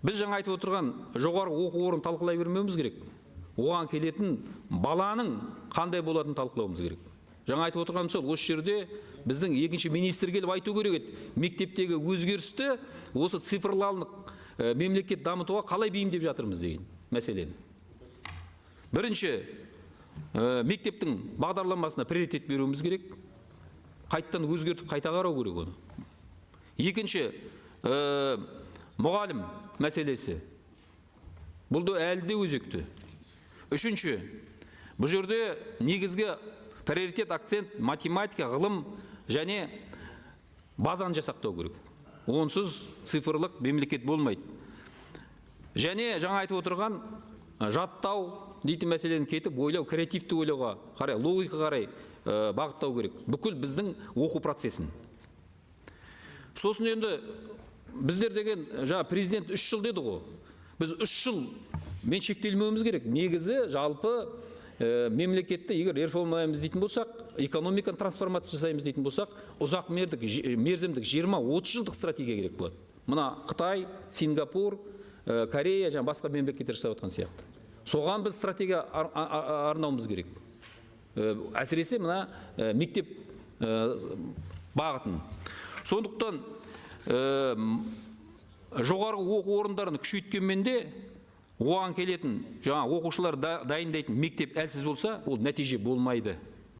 Біз жаңа айтып отырған жоғарғы оқу орнын талқылай бермеуіміз керек. Оған келетін баланың қандай болатынын талқылауымыз керек. Жаңа айтып отырған сол, осы жерде біздің екінші министр келіп айту керек еді. Мектептегі өзгерісті осы цифрлық мемлекет дамытуға қалай бейімдеп жатырмыз деген мәселені. Бірінші, мектептің бағдарламасына приоритет беруіміз керек. Қайттан өзгертіп, қайта қарау керек оны. Екінші, мұғалім мәселесі. Бұл да әлі де өзекті. Үшінші, бұл жерде негізгі приоритет, акцент математика, ғылым және базаны жасақтау керек. Онсыз цифрлық мемлекет болмайды. Және жаңа айтып отырған жаттау дейтін мәселені кетіп, ойлау, креативті ойлауға қарай, логика қарай бағыттау керек. Бүкіл біздің оқу процесін. Сосын енді біздер деген жаңа президент 3 жыл деді ғой. Біз 3 жыл мен шектелмеуіміз керек. Негізі жалпы мемлекетті егер реформалаймыз дейтін болсақ, экономиканы трансформация жасаймыз дейтін болсақ, ұзақ мерзімдік 20-30 жылдық стратегия керек болады. Мына Қытай, Сингапур, Корея және басқа мемлекеттер жасап жатқан сияқты. Соған біз стратегия арнауымыз керек. Әсіресе мына мектеп бағытын. Сондықтан жоғарғы оқу орындарын күшейткенмен де оған келетін жаңа оқушылар дайындайтын мектеп әлсіз болса, ол нәтиже болмайды.